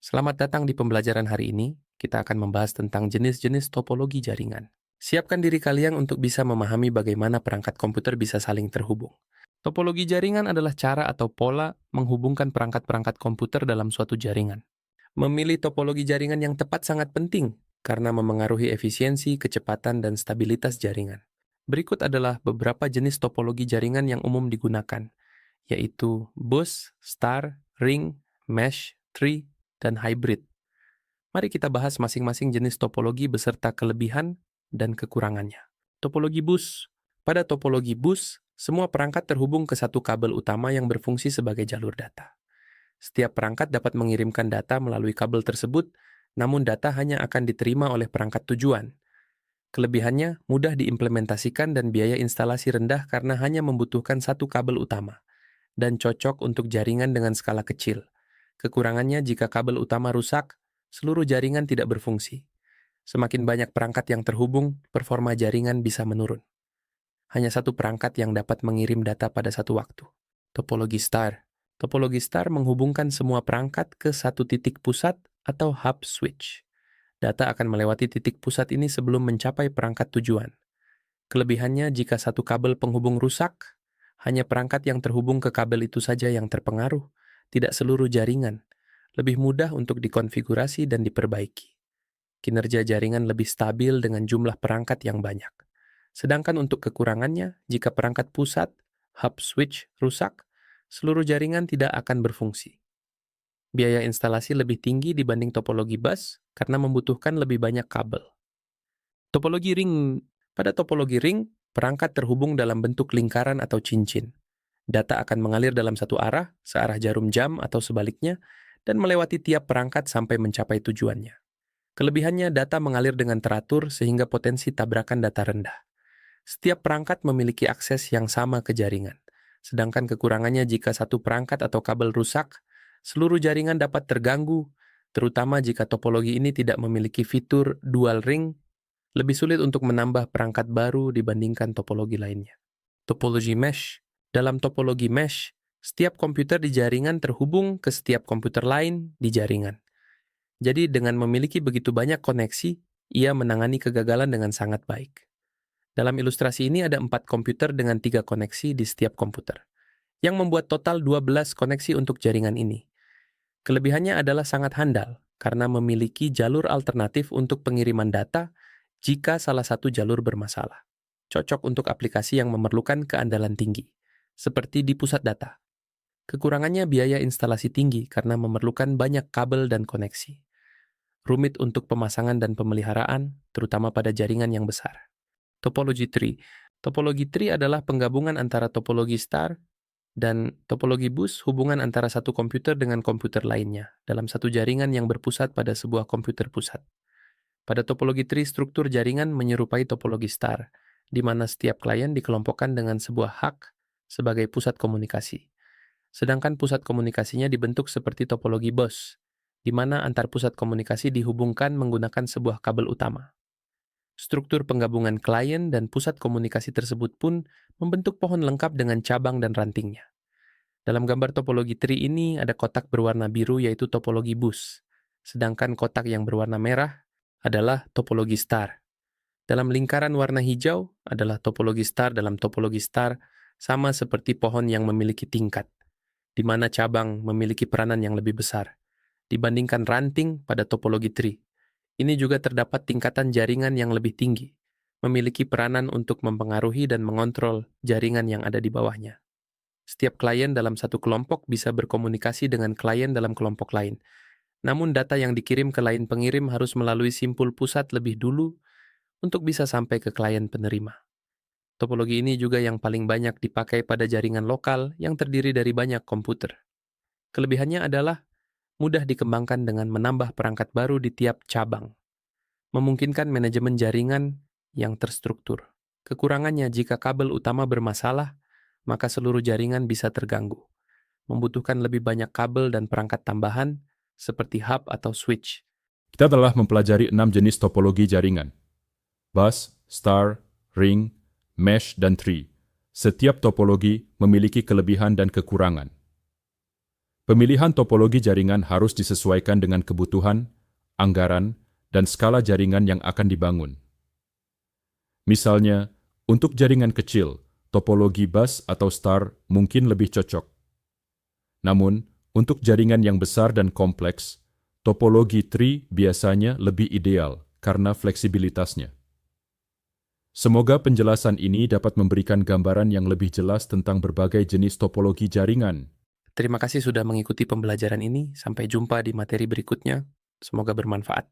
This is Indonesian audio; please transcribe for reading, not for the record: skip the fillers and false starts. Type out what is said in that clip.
Selamat datang di pembelajaran hari ini. Kita akan membahas tentang jenis-jenis topologi jaringan. Siapkan diri kalian untuk bisa memahami bagaimana perangkat komputer bisa saling terhubung. Topologi jaringan adalah cara atau pola menghubungkan perangkat-perangkat komputer dalam suatu jaringan. Memilih topologi jaringan yang tepat sangat penting karena memengaruhi efisiensi, kecepatan, dan stabilitas jaringan. Berikut adalah beberapa jenis topologi jaringan yang umum digunakan, yaitu bus, star, ring, mesh, tree, dan hybrid. Mari kita bahas masing-masing jenis topologi beserta kelebihan dan kekurangannya. Topologi bus. Pada topologi bus, semua perangkat terhubung ke satu kabel utama yang berfungsi sebagai jalur data. Setiap perangkat dapat mengirimkan data melalui kabel tersebut, namun data hanya akan diterima oleh perangkat tujuan. Kelebihannya mudah diimplementasikan dan biaya instalasi rendah karena hanya membutuhkan satu kabel utama, dan cocok untuk jaringan dengan skala kecil. Kekurangannya jika kabel utama rusak, seluruh jaringan tidak berfungsi. Semakin banyak perangkat yang terhubung, performa jaringan bisa menurun. Hanya satu perangkat yang dapat mengirim data pada satu waktu. Topologi star. Topologi star menghubungkan semua perangkat ke satu titik pusat atau hub switch. Data akan melewati titik pusat ini sebelum mencapai perangkat tujuan. Kelebihannya jika satu kabel penghubung rusak, hanya perangkat yang terhubung ke kabel itu saja yang terpengaruh, tidak seluruh jaringan. Lebih mudah untuk dikonfigurasi dan diperbaiki. Kinerja jaringan lebih stabil dengan jumlah perangkat yang banyak. Sedangkan untuk kekurangannya, jika perangkat pusat, hub switch, rusak, seluruh jaringan tidak akan berfungsi. Biaya instalasi lebih tinggi dibanding topologi bus karena membutuhkan lebih banyak kabel. Topologi ring. Pada topologi ring, perangkat terhubung dalam bentuk lingkaran atau cincin. Data akan mengalir dalam satu arah, searah jarum jam atau sebaliknya, dan melewati tiap perangkat sampai mencapai tujuannya. Kelebihannya, data mengalir dengan teratur sehingga potensi tabrakan data rendah. Setiap perangkat memiliki akses yang sama ke jaringan. Sedangkan kekurangannya jika satu perangkat atau kabel rusak, seluruh jaringan dapat terganggu, terutama jika topologi ini tidak memiliki fitur dual ring, lebih sulit untuk menambah perangkat baru dibandingkan topologi lainnya. Topologi mesh. Dalam topologi mesh, setiap komputer di jaringan terhubung ke setiap komputer lain di jaringan. Jadi dengan memiliki begitu banyak koneksi, ia menangani kegagalan dengan sangat baik. Dalam ilustrasi ini ada 4 komputer dengan 3 koneksi di setiap komputer, yang membuat total 12 koneksi untuk jaringan ini. Kelebihannya adalah sangat handal, karena memiliki jalur alternatif untuk pengiriman data jika salah satu jalur bermasalah. Cocok untuk aplikasi yang memerlukan keandalan tinggi, seperti di pusat data. Kekurangannya biaya instalasi tinggi karena memerlukan banyak kabel dan koneksi. Rumit untuk pemasangan dan pemeliharaan, terutama pada jaringan yang besar. Topologi tree. Topologi tree adalah penggabungan antara topologi star dan topologi bus, hubungan antara satu komputer dengan komputer lainnya dalam satu jaringan yang berpusat pada sebuah komputer pusat. Pada topologi tree, struktur jaringan menyerupai topologi star, di mana setiap klien dikelompokkan dengan sebuah hak sebagai pusat komunikasi. Sedangkan pusat komunikasinya dibentuk seperti topologi bus, di mana antar pusat komunikasi dihubungkan menggunakan sebuah kabel utama. Struktur penggabungan klien dan pusat komunikasi tersebut pun membentuk pohon lengkap dengan cabang dan rantingnya. Dalam gambar topologi tree ini ada kotak berwarna biru yaitu topologi bus, sedangkan kotak yang berwarna merah adalah topologi star. Dalam lingkaran warna hijau adalah topologi star dalam topologi star sama seperti pohon yang memiliki tingkat, di mana cabang memiliki peranan yang lebih besar dibandingkan ranting pada topologi tree. Ini juga terdapat tingkatan jaringan yang lebih tinggi, memiliki peranan untuk mempengaruhi dan mengontrol jaringan yang ada di bawahnya. Setiap klien dalam satu kelompok bisa berkomunikasi dengan klien dalam kelompok lain. Namun data yang dikirim ke klien pengirim harus melalui simpul pusat lebih dulu untuk bisa sampai ke klien penerima. Topologi ini juga yang paling banyak dipakai pada jaringan lokal yang terdiri dari banyak komputer. Kelebihannya adalah mudah dikembangkan dengan menambah perangkat baru di tiap cabang, memungkinkan manajemen jaringan yang terstruktur. Kekurangannya jika kabel utama bermasalah, maka seluruh jaringan bisa terganggu, membutuhkan lebih banyak kabel dan perangkat tambahan seperti hub atau switch. Kita telah mempelajari 6 jenis topologi jaringan: bus, star, ring, mesh, dan tree. Setiap topologi memiliki kelebihan dan kekurangan. Pemilihan topologi jaringan harus disesuaikan dengan kebutuhan, anggaran, dan skala jaringan yang akan dibangun. Misalnya, untuk jaringan kecil, topologi bus atau star mungkin lebih cocok. Namun, untuk jaringan yang besar dan kompleks, topologi tree biasanya lebih ideal karena fleksibilitasnya. Semoga penjelasan ini dapat memberikan gambaran yang lebih jelas tentang berbagai jenis topologi jaringan. Terima kasih sudah mengikuti pembelajaran ini. Sampai jumpa di materi berikutnya. Semoga bermanfaat.